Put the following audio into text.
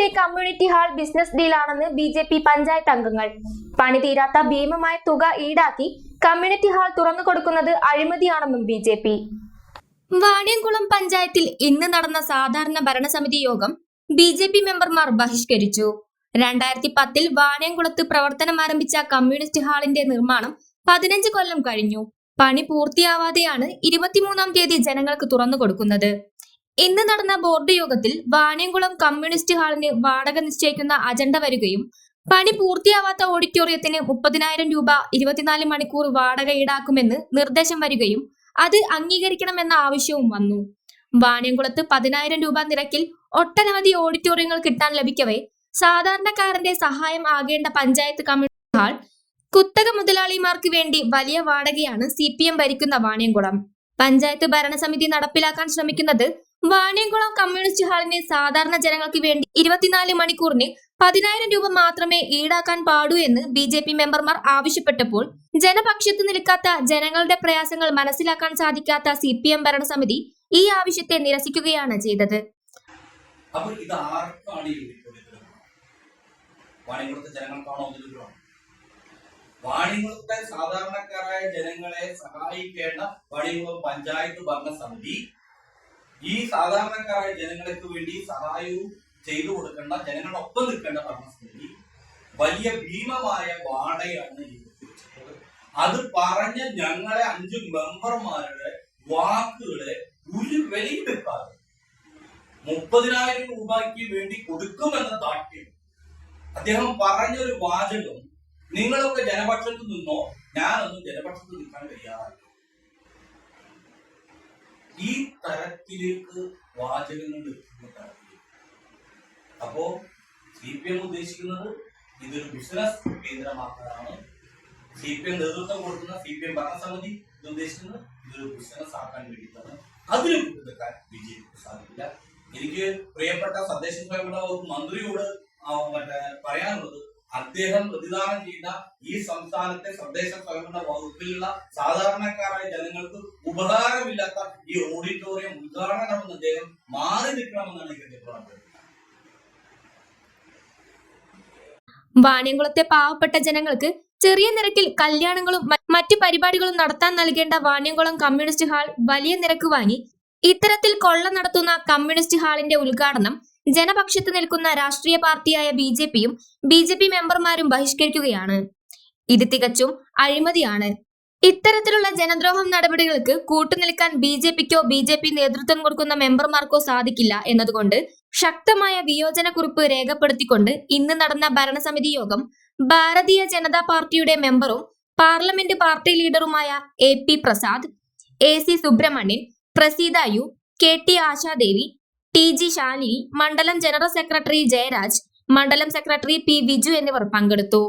വാണിയംകുളത്തെ community hall business ഡീലാണെന്ന് BJP. Panchayat അംഗങ്ങൾ. പണി തീരാത്ത ഭീമമായ തുക ഈടാക്കി കമ്മ്യൂണിറ്റി ഹാൾ തുറന്നു കൊടുക്കുന്നത് അഴിമതിയാണെന്നും ബി.ജെ.പി. വാണിയംകുളം പഞ്ചായത്തിൽ ഇന്ന് നടന്ന സാധാരണ ഭരണസമിതി യോഗം ബി.ജെ.പി. മെമ്പർമാർ ബഹിഷ്കരിച്ചു. 2010 വാണിയംകുളത്ത് പ്രവർത്തനം ആരംഭിച്ച കമ്മ്യൂണിസ്റ്റ് ഹാളിന്റെ നിർമ്മാണം 15 കൊല്ലം കഴിഞ്ഞു. പണി പൂർത്തിയാവാതെയാണ് 23-ാം തീയതി ജനങ്ങൾക്ക് തുറന്നു കൊടുക്കുന്നത്. ഇന്ന് നടന്ന ബോർഡ് യോഗത്തിൽ വാണിയംകുളം കമ്മ്യൂണിസ്റ്റ് ഹാളിന് വാടക നിശ്ചയിക്കുന്ന അജണ്ട വരികയും പണി പൂർത്തിയാവാത്ത ഓഡിറ്റോറിയത്തിന് 30,000 രൂപ 24 മണിക്കൂർ വാടക ഈടാക്കുമെന്ന് നിർദ്ദേശം വരികയും അത് അംഗീകരിക്കണമെന്ന ആവശ്യവും വന്നു. വാണിയംകുളത്ത് 10,000 രൂപ നിരക്കിൽ ഒട്ടനവധി ഓഡിറ്റോറിയങ്ങൾ കിട്ടാൻ ലഭിക്കവേ സാധാരണക്കാരന്റെ സഹായം ആകേണ്ട പഞ്ചായത്ത് കമ്മ്യൂണിറ്റി ഹാൾ കുത്തക മുതലാളിമാർക്ക് വേണ്ടി വലിയ വാടകയാണ് CPM ഭരിക്കുന്ന വാണിയംകുളം. പഞ്ചായത്ത് ഭരണസമിതി നടപ്പിലാക്കാൻ ശ്രമിക്കുന്നത് വാണിയംകുളം കമ്മ്യൂണിസ്റ്റ് ഹാളിന് സാധാരണ ജനങ്ങൾക്ക് വേണ്ടി 24 മണിക്കൂറിന് 10,000 രൂപ മാത്രമേ ഈടാക്കാൻ പാടൂ എന്ന് ബി.ജെ.പി. മെമ്പർമാർ ആവശ്യപ്പെട്ടപ്പോൾ ജനപക്ഷത്ത് നിൽക്കാത്ത, ജനങ്ങളുടെ പ്രയാസങ്ങൾ മനസ്സിലാക്കാൻ സാധിക്കാത്ത CPM ഭരണസമിതി ഈ ആവശ്യത്തെ നിരസിക്കുകയാണ് ചെയ്തത്. വാണിയംകുളത്തെ സാധാരണക്കാരായ ജനങ്ങളെ സഹായിക്കേണ്ട വാണിയംകുളം പഞ്ചായത്ത് ഭരണസമിതി ഈ സാധാരണക്കാരായ ജനങ്ങൾക്ക് വേണ്ടി സഹായവും ചെയ്തു കൊടുക്കേണ്ട, ജനങ്ങളൊപ്പം നിൽക്കേണ്ട ഭരണസമിതി വലിയ ഭീമമായ വാടകയാണ് അത് പറഞ്ഞ ഞങ്ങളെ 5 മെമ്പർമാരുടെ വാക്കുകളെ ഒരു വിലയും വെക്കാതെ 30,000 രൂപയ്ക്ക് വേണ്ടി കൊടുക്കുമെന്ന താല്പര്യം അദ്ദേഹം പറഞ്ഞൊരു വാചകം, നിങ്ങളൊക്കെ ജനപക്ഷത്ത് നിന്നോ, ഞാനൊന്നും ജനപക്ഷത്ത് നിൽക്കാൻ കഴിയാറില്ല. ഈ തരത്തിലേക്ക് വാചകങ്ങൾ അപ്പോ CPM ഉദ്ദേശിക്കുന്നത് ഇതൊരു ബിസിനസ് കേന്ദ്രമാക്കാനാണ്. CPM നേതൃത്വം കൊടുക്കുന്ന CPM ഭരണസമിതി ഇത് ഉദ്ദേശിക്കുന്നത് ഇതൊരു ബിസിനസ് ആക്കാൻ വേണ്ടിയിട്ടാണ്. അതിന് കൂട്ടുനിൽക്കാൻ ബി.ജെ.പിക്ക് സാധിക്കില്ല. എനിക്ക് പ്രിയപ്പെട്ട തദ്ദേശ സ്വയംഭരണ വകുപ്പ് മന്ത്രിയോട് പറയാനുള്ളത്, അദ്ദേഹം പ്രതിദാനം ചെയ്ത ഈ സംസ്ഥാനത്തെ തദ്ദേശ സ്വയംഭരണ വകുപ്പിലുള്ള സാധാരണക്കാരായ ജനങ്ങൾക്ക് ഉപകാരമില്ലാത്ത ഈ ഓഡിറ്റോറിയം ഉദ്ഘാടനം അദ്ദേഹം മാറി നിൽക്കണമെന്നാണ് എനിക്ക് പറയാനുള്ളത്. വാണിയംകുളത്തെ പാവപ്പെട്ട ജനങ്ങൾക്ക് ചെറിയ നിരക്കിൽ കല്യാണങ്ങളും മറ്റു പരിപാടികളും നടത്താൻ നൽകേണ്ട വാണിയംകുളം കമ്മ്യൂണിസ്റ്റ് ഹാൾ വലിയ നിരക്ക് വാങ്ങി ഇത്തരത്തിൽ കൊള്ള നടത്തുന്ന കമ്മ്യൂണിസ്റ്റ് ഹാളിന്റെ ഉദ്ഘാടനം ജനപക്ഷത്ത് നിൽക്കുന്ന രാഷ്ട്രീയ പാർട്ടിയായ ബി.ജെ.പിയും ബി.ജെ.പി. മെമ്പർമാരും ബഹിഷ്കരിക്കുകയാണ്. ഇത് തികച്ചും അഴിമതിയാണ്. ഇത്തരത്തിലുള്ള ജനദ്രോഹം നടപടികൾക്ക് കൂട്ടുനിൽക്കാൻ ബി.ജെ.പിക്കോ ബി.ജെ.പി. നേതൃത്വം കൊടുക്കുന്ന മെമ്പർമാർക്കോ സാധിക്കില്ല എന്നതുകൊണ്ട് ശക്തമായ വിയോജനക്കുറിപ്പ് രേഖപ്പെടുത്തിക്കൊണ്ട് ഇന്ന് നടന്ന ഭരണസമിതി യോഗം ഭാരതീയ ജനതാ പാർട്ടിയുടെ മെമ്പറും പാർലമെന്റ് പാർട്ടി ലീഡറുമായ A.P. Prasad, A.C. Subrahmanyan, Praseetha U, K.T. Ashadevi, T.G. Shalini, മണ്ഡലം ജനറൽ സെക്രട്ടറി ജയരാജ്, മണ്ഡലം സെക്രട്ടറി P. വിജു എന്നിവർ പങ്കെടുത്തു.